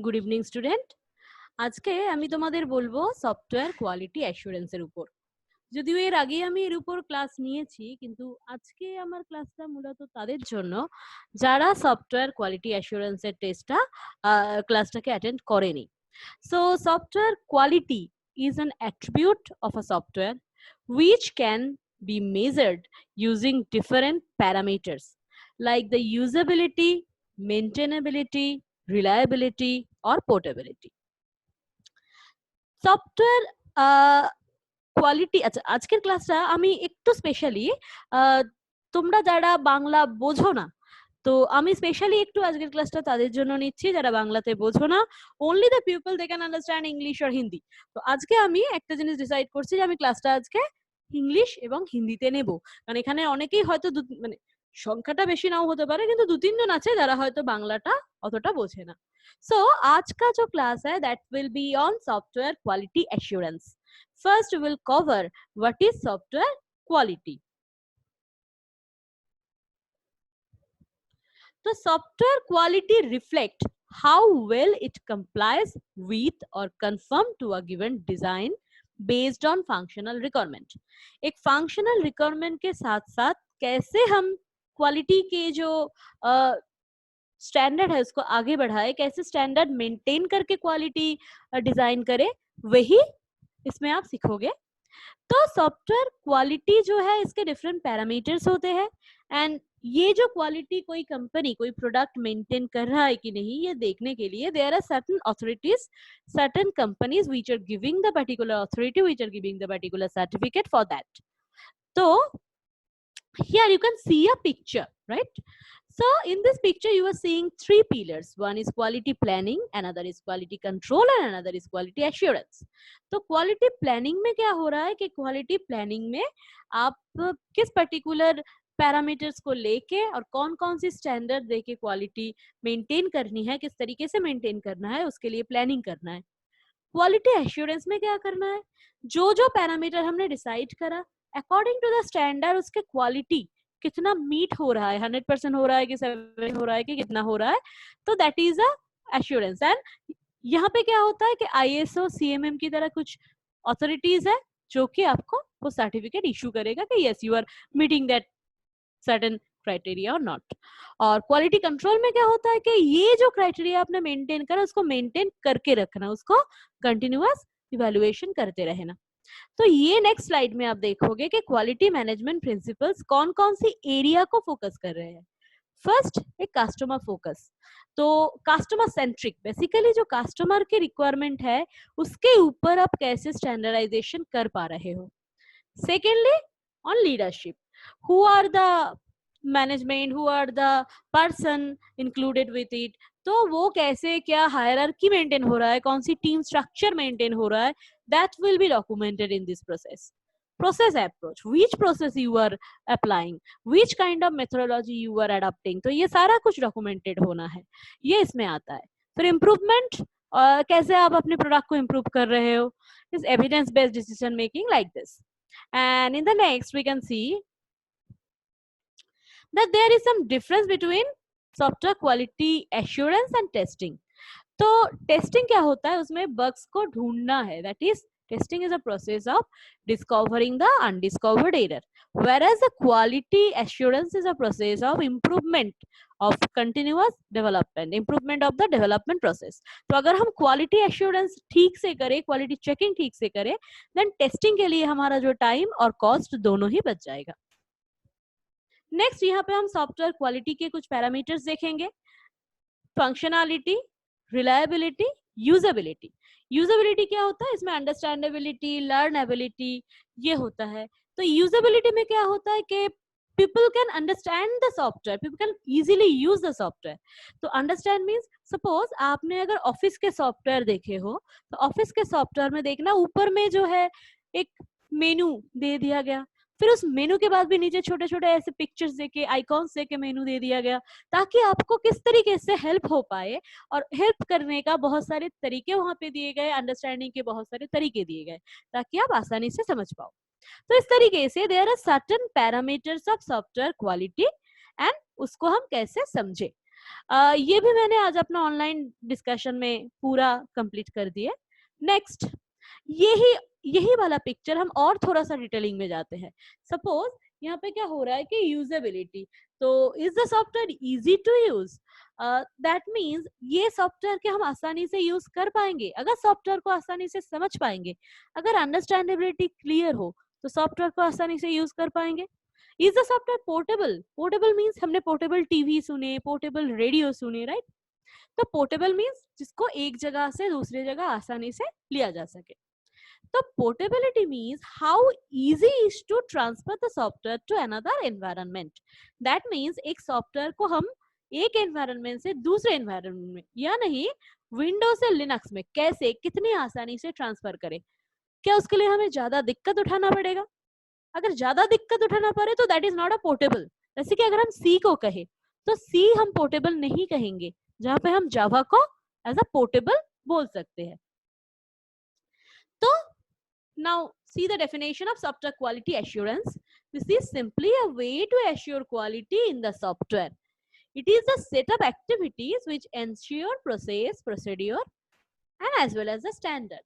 Good evening student. আজকে আমি তোমাদের বলবো সফটওয়্যার কোয়ালিটি অ্যাসুরেন্সের উপর। যদিও এর আগে আমি এর উপর ক্লাস নিয়েছি, কিন্তু আজকে আমার ক্লাসটা মূলত তাদের জন্য যারা সফটওয়্যার কোয়ালিটি অ্যাসুরেন্সের টেস্টটা ক্লাসটাকে অ্যাটেন্ড করেনি। So software quality is an attribute of a software which can be measured using different parameters like the usability, maintainability, reliability or portability. Software quality, আচ্ছা আজকের ক্লাসটা আমি একটু স্পেশালি তোমরা যারা বাংলা বোঝো না, তো আমি স্পেশালি একটু আজকের ক্লাসটা তাদের জন্য নিচ্ছি যারা বাংলাতে বোঝো না। Only the people they can understand English আর হিন্দি। তো আজকে আমি একটা জিনিস ডিসাইড করছি যে আমি ক্লাসটা আজকে ইংলিশ এবং হিন্দিতে নেব, কারণ এখানে অনেকেই হয়তো মানে সংখ্যাটা বেশি নাও হতে পারে, কিন্তু 2-3 জন আছে যারা হয়তো বাংলাটা অতটা বোঝে না। सो आज का जो क्लास है that will be on software quality assurance. First will cover what is software quality. तो software quality reflect how well it complies with or conform to a given design based on functional requirement. एक functional requirement के साथ साथ कैसे हम quality के जो standard है उसको आगे बढ़ाए, कैसे स्टैंडर्ड मेंटेन करके क्वालिटी डिजाइन करे, वही इसमें आप सीखोगे। तो सॉफ्टवेयर क्वालिटी जो है इसके डिफरेंट पैरामीटर्स होते हैं, एंड ये जो क्वालिटी कोई कंपनी कोई प्रोडक्ट मेंटेन कर रहा है कि नहीं ये देखने के लिए there are certain authorities, certain companies which are giving the particular authority, which are giving the particular certificate for that. तो here you can see a picture, right? So in this picture you are seeing three pillars. One is quality planning, another is quality control and another is quality assurance. तो quality planning में क्या हो रहा है कि quality planning में आप किस particular पैरामीटर्स को लेके और कौन कौन सी स्टैंडर्ड देके क्वालिटी मेंटेन करनी है, किस तरीके से मेंटेन करना है, उसके लिए प्लानिंग करना है. क्वालिटी एश्योरेंस में क्या करना है, जो जो पैरामीटर हमने डिसाइड करा अकॉर्डिंग टू द स्टैंडर्ड उसके क्वालिटी कितना मीट हो रहा है, 100% हो रहा है कि 7 हो रहा है कि कितना हो रहा है, तो that is a assurance. And यहाँ पे क्या होता है कि ISO CMM की तरह कुछ अथॉरिटीज है जो कि आपको वो सर्टिफिकेट इशू करेगा कि yes you are meeting that certain criteria और नॉट. और क्वालिटी कंट्रोल में क्या होता है कि ये जो क्राइटेरिया आपने मेंटेन करा उसको मेंटेन करके रखना, उसको कंटिन्यूअस इवैल्यूएशन करते रहना. तो ये नेक्स्ट स्लाइड में आप देखोगे कि क्वालिटी मैनेजमेंट प्रिंसिपल्स कौन कौन सी एरिया को फोकस कर रहे हैं. फर्स्ट एक कस्टमर फोकस, तो कस्टमर सेंट्रिक, बेसिकली जो कस्टमर के रिक्वायरमेंट है उसके ऊपर आप कैसे स्टैंडर्डाइजेशन कर पा रहे हो. Secondly on leadership, who are the management, who are the person included with it, तो वो कैसे क्या हायरार्की मेंटेन हो रहा है, कौन सी टीम स्ट्रक्चर मेंटेन हो रहा है, that will be documented in this process. Process approach, which process you are applying, which kind of methodology you are adopting, तो ये सारा कुछ documented होना है, ये इसमें आता है. फिर इम्प्रूवमेंट, कैसे आप अपने प्रोडक्ट को इम्प्रूव कर रहे हो, is evidence based decision making like this. And in the next we can see that there is some difference between software quality assurance and testing. तो टेस्टिंग क्या होता है, उसमें बग्स को ढूंढना है, that is testing is a process of discovering the undiscovered error, whereas the quality assurance is a process of improvement of continuous development, improvement of the development process. तो अगर हम क्वालिटी एश्योरेंस ठीक से करें, quality checking ठीक से करें, then testing के लिए हमारा जो टाइम और कॉस्ट दोनों ही बच जाएगा. नेक्स्ट यहाँ पे हम सॉफ्टवेयर क्वालिटी के कुछ पैरामीटर्स देखेंगे. Functionality, reliability, usability. यूजेबिलिटी क्या होता है, इसमें अंडरस्टैंडेबिलिटी, लर्नेबिलिटी ये होता है. तो यूजेबिलिटी में क्या होता है कि people can understand the software, people can easily use the software. तो अंडरस्टैंड मीन्स सपोज आपने अगर ऑफिस के सॉफ्टवेयर देखे हो, तो ऑफिस के सॉफ्टवेयर में देखना ऊपर में जो है एक मेनू दे दिया गया, फिर उस मेनू के बाद भी नीचे छोटे छोटे ऐसे पिक्चर्स देके, आइकॉन्स देके मेनू दे दिया गया, ताकि आपको किस तरीके से हेल्प हो पाए, और हेल्प करने का बहुत सारे तरीके वहां पे दिए गए, अंडरस्टैंडिंग के बहुत सारे तरीके दिए गए, ताकि आप आसानी से समझ पाओ. तो इस तरीके से there are certain parameters of software quality, and उसको हम कैसे समझे. ये भी मैंने आज अपना ऑनलाइन डिस्कशन में पूरा कंप्लीट कर दिया। नेक्स्ट, यही यही वाला पिक्चर हम और थोड़ा सा डिटेलिंग में जाते हैं। सपोज यहाँ पे क्या हो रहा है कि यूजेबिलिटी, तो is the software easy to use, that means ये सॉफ्टवेयर के हम आसानी से यूज कर पाएंगे अगर सॉफ्टवेयर को आसानी से समझ पाएंगे, अगर अंडरस्टैंडेबिलिटी क्लियर हो तो सॉफ्टवेयर को आसानी से यूज कर पाएंगे। Is the software portable, portable means हमने पोर्टेबल टीवी सुने, पोर्टेबल रेडियो सुने, राइट। तो पोर्टेबल मीन्स जिसको एक जगह से दूसरी जगह आसानी से लिया जा सके। तो portability means how easy is to transfer the software to another environment. That means एक सॉफ्टवेयर को हम एक एनवायरनमेंट से दूसरे एनवायरनमेंट में, या नहीं विंडोज से लिनक्स में कैसे कितनी आसानी से ट्रांसफर करें। क्या उसके लिए हमें ज्यादा दिक्कत उठाना पड़ेगा? अगर ज्यादा दिक्कत उठाना पड़े तो that is not a portable. जैसे कि अगर हम सी को कहे तो सी हम पोर्टेबल नहीं कहेंगे, जहां पे हम जावा को एज अ पोर्टेबल बोल सकते हैं। तो now see the definition of software quality assurance. This is simply a way to assure quality in the software. It is a set of activities which ensure process, procedure and as well as the standard.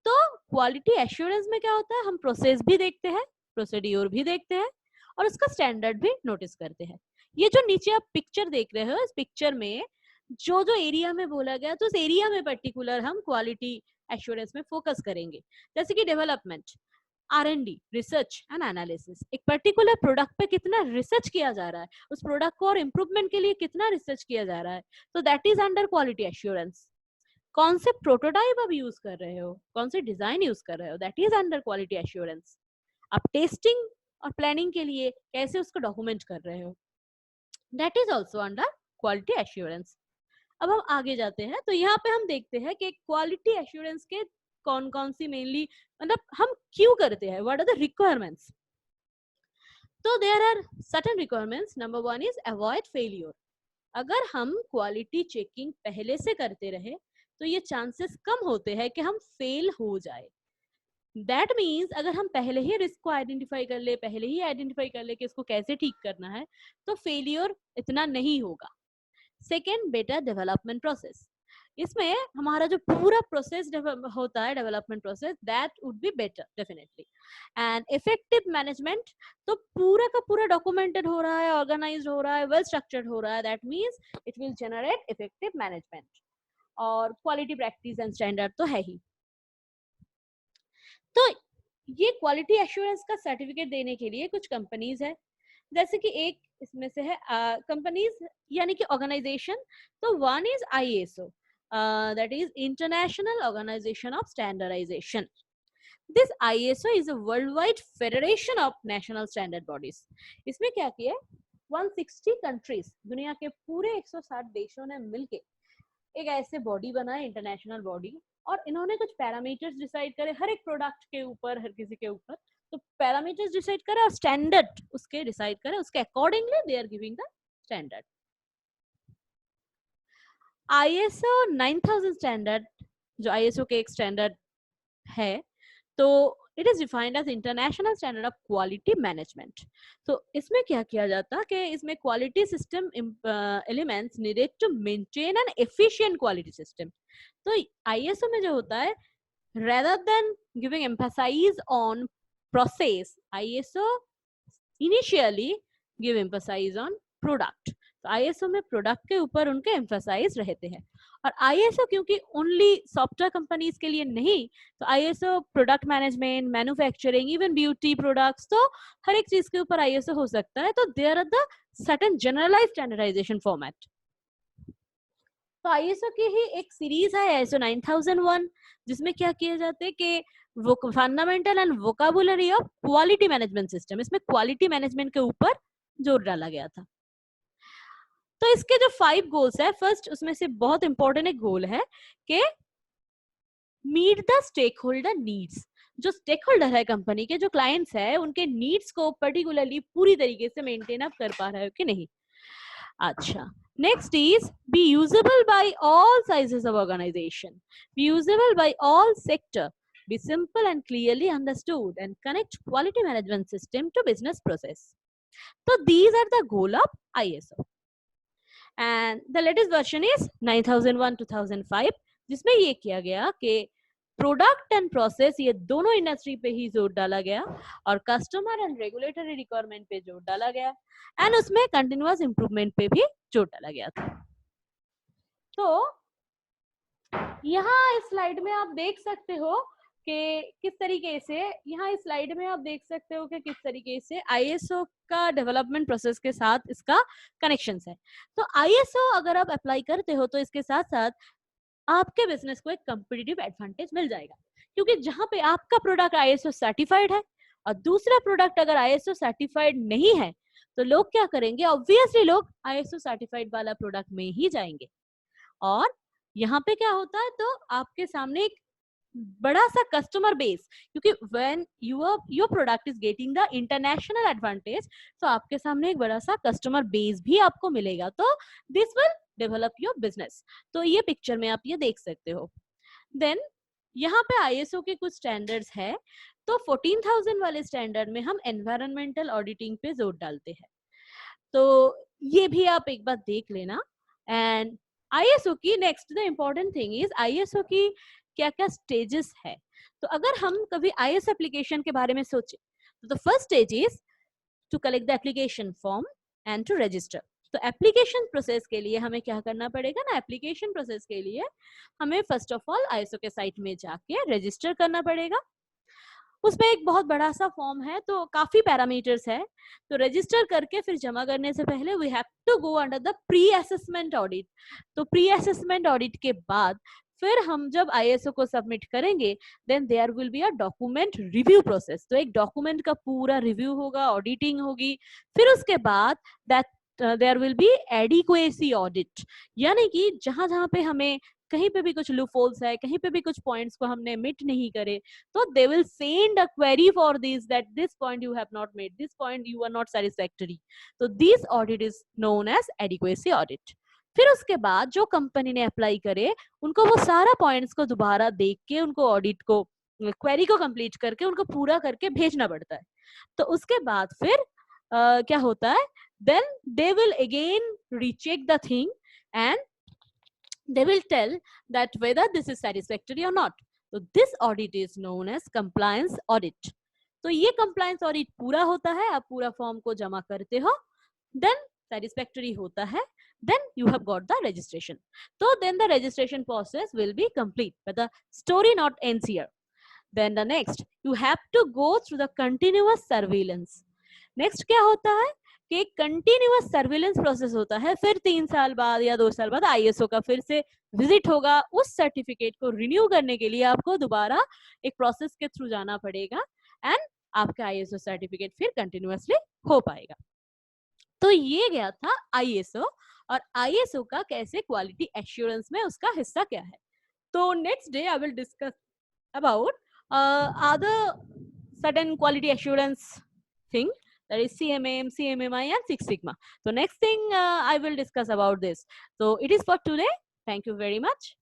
तो quality assurance में क्या होता है, हम process भी देखते हैं, procedure भी देखते हैं और उसका स्टैंडर्ड भी नोटिस करते हैं। ये जो नीचे आप पिक्चर देख रहे हो, इस पिक्चर में जो जो एरिया में बोला गया तो उस एरिया में पर्टिकुलर हम क्वालिटी एश्योरेंस में फोकस करेंगे। जैसे कि development, R&D, research and analysis, एक पर्टिकुलर प्रोडक्ट पे कितना रिसर्च किया जा रहा है, उस प्रोडक्ट को और इम्प्रूवमेंट के लिए कितना रिसर्च किया जा रहा है, तो that is under quality assurance. कौन से प्रोटोटाइप आप यूज कर रहे हो, कौन से डिजाइन यूज कर रहे हो, that is under quality assurance. आप टेस्टिंग और प्लानिंग के लिए कैसे उसको डॉक्यूमेंट कर रहे हो, that is also under quality assurance. अब हम आगे जाते हैं तो यहाँ पे हम देखते हैं कि क्वालिटी एश्योरेंस के कौन कौन सी मेनली, मतलब हम क्यों करते हैं, व्हाट आर द रिक्वायरमेंट्स। तो there are certain requirements. Number 1 is avoid failure. अगर हम क्वालिटी चेकिंग पहले से करते रहे तो ये चांसेस कम होते हैं कि हम फेल हो जाए। दैट मीन्स अगर हम पहले ही रिस्क को आइडेंटिफाई कर ले, पहले ही आइडेंटिफाई कर ले कि इसको कैसे ठीक करना है, तो फेलियर इतना नहीं होगा। Second, better development process. इसमें हमारा जो पूरा प्रोसेस होता है development process, that would be better definitely. And effective management, तो पूरा का पूरा डॉक्यूमेंटेड हो रहा है, ऑर्गेनाइज्ड हो रहा है, वेल स्ट्रक्चर्ड हो रहा है, that means it will generate effective management. और क्वालिटी प्रैक्टिस एंड स्टैंडर्ड तो है ही। तो ये क्वालिटी एश्योरेंस का सर्टिफिकेट देने के लिए कुछ कंपनीज है, जैसे कि एक इसमें से है कंपनीज यानी कि ऑर्गेनाइजेशन। तो one is ISO, that is international organisation of standardisation. This ISO is a world wide federation of national standard bodies. इसमें क्या किया, 160 कंट्रीज, दुनिया के पूरे 160 देशों ने मिलके एक ऐसे बॉडी बनाए, इंटरनेशनल बॉडी, और इन्होंने कुछ पैरामीटर्स डिसाइड करे हर एक प्रोडक्ट के ऊपर, हर किसी के ऊपर। तो पैरामीटर्स डिसाइड करे और स्टैंडर्ड उसके डिसाइड करे, उसके accordingly they are giving the standard. ISO 9000 standard, जो ISO के एक स्टैंडर्ड है, तो it is defined as international standard of quality management. तो इसमें क्या किया जाता है कि इसमें quality system elements needed to maintain an efficient quality system. तो ISO में जो होता है, rather than giving emphasis on process, ISO initially give emphasis on product। तो ISO में प्रोडक्ट के ऊपर उनके एम्फेसाइज रहते हैं। और ISO क्योंकि ओनली सॉफ्टवेयर कंपनीज के लिए नहीं, तो ISO product management, manufacturing, even beauty products, तो हर एक चीज के ऊपर ISO हो सकता है। तो there are the certain generalised standardisation format. तो ISO की ही एक सीरीज है ISO 9001, जिसमें क्या किए जाते हैं कि fundamental and vocabulary of quality management system, इसमें क्वालिटी मैनेजमेंट के ऊपर जोर डाला गया था। तो इसके जो 5 गोल्स है, फर्स्ट उसमें से बहुत इंपॉर्टेंट एक गोल है कि meet the stakeholder needs. जो स्टेक होल्डर है कंपनी के, जो क्लाइंट्स है, उनके नीड्स को पर्टिकुलरली पूरी तरीके से मेंटेन अप कर पा रहे हो कि नहीं। अच्छा, next is be usable by all sizes of organization, be usable by all sector, be simple and clearly understood, and connect quality management system to business process. So these are the goal of ISO. And the latest version is 9001-2005, जिसमें ये किया गया कि product and process ये दोनों industry पे ही जोर डाला गया और कस्टमर एंड रेगुलेटरी रिक्वायरमेंट पे जोर डाला गया एंड उसमें कंटिन्यूअस इंप्रूवमेंट पे भी जोर डाला गया था। तो यहाँ इस स्लाइड में आप देख सकते हो कि किस तरीके से, यहाँ इस स्लाइड में आप देख सकते हो कि किस तरीके से आईएसओ का डेवलपमेंट प्रोसेस के साथ इसका कनेक्शंस है। तो आईएसओ अगर आप अप्लाई करते हो तो इसके साथ साथ आपके बिजनेस को एक कंपटीटिव एडवांटेज मिल जाएगा, क्योंकि जहां पे आपका प्रोडक्ट आईएसओ सर्टिफाइड है और दूसरा प्रोडक्ट अगर आईएसओ सर्टिफाइड नहीं है तो लोग क्या करेंगे, ऑब्वियसली लोग आईएसओ सर्टिफाइड वाला प्रोडक्ट में ही जाएंगे। और यहाँ पे क्या होता है, तो आपके सामने एक बड़ा सा कस्टमर बेस, क्योंकि when your product is getting the international advantage, तो आपके सामने एक बड़ा सा कस्टमर बेस भी आपको मिलेगा, तो this will develop your business. तो ये पिक्चर में आप ये देख सकते हो। देन यहाँ पे आईएसओ के कुछ स्टैंडर्ड्स है, तो 14,000 वाले स्टैंडर्ड में हम एनवायरमेंटल ऑडिटिंग पे जोर डालते हैं, तो ये भी आप एक बार देख लेना। एंड आईएसओ की next the important thing is ISO की क्या क्या स्टेजेस है। तो अगर हम कभी आईएसओ एप्लीकेशन के बारे में सोचे तो the first stage is to collect the application form and to register. तो एप्लीकेशन प्रोसेस के लिए हमें क्या करना पड़ेगा ना, एप्लीकेशन प्रोसेस के लिए हमें फर्स्ट ऑफ ऑल आईएसओ के साइट में जाके रजिस्टर करना पड़ेगा। उसमें एक बहुत बड़ा सा फॉर्म है, तो काफी पैरामीटर्स है, तो रजिस्टर करके फिर जमा करने से पहले we have to go under the pre assessment audit. तो प्री असेसमेंट ऑडिट के बाद फिर हम जब आईएसओ को सबमिट करेंगे then there will be a document review process. तो एक डॉक्यूमेंट का पूरा रिव्यू होगा, ऑडिटिंग होगी, फिर उसके बाद that there will be adequacy audit, यानी कि जहां जहां पे हमें कहीं पे भी कुछ लूपहोल्स है, कहीं पे भी कुछ पॉइंट्स को हमने मिट नहीं करे, तो they will send a query for this that this point you have not made, this point you are not satisfactory. तो this audit is known as adequacy audit. फिर उसके बाद जो कंपनी ने अप्लाई करे उनको वो सारा पॉइंट्स को दोबारा देख के उनको ऑडिट को, क्वेरी को कंप्लीट करके उनको पूरा करके भेजना पड़ता है। तो उसके बाद फिर क्या होता है, then they will again recheck the thing and they will tell that whether this is satisfactory or not. So this audit is known as compliance audit. तो ये compliance audit पूरा होता है, आप पूरा फॉर्म को जमा करते हो, then satisfactory होता है, then you have got the registration. So then the registration process will be complete, but the story not ends here. Then the next, you have to go through the continuous surveillance. Next क्या होता है कि continuous surveillance process होता है, फिर 3 साल बाद या 2 साल बाद आईएसओ का फिर से विजिट होगा, उस सर्टिफिकेट को रिन्यू करने के लिए आपको दोबारा एक प्रोसेस के थ्रू जाना पड़ेगा एंड आपका आईएसओ सर्टिफिकेट फिर कंटिन्यूअसली हो पाएगा। तो ये गया था आईएसओ, और आईएसओ का कैसे क्वालिटी एश्योरेंस में उसका हिस्सा क्या है। तो next day I will discuss about other certain quality assurance thing, that is CMM, CMMI and Six Sigma. So next thing I will discuss about this. So it is for today. Thank you very much.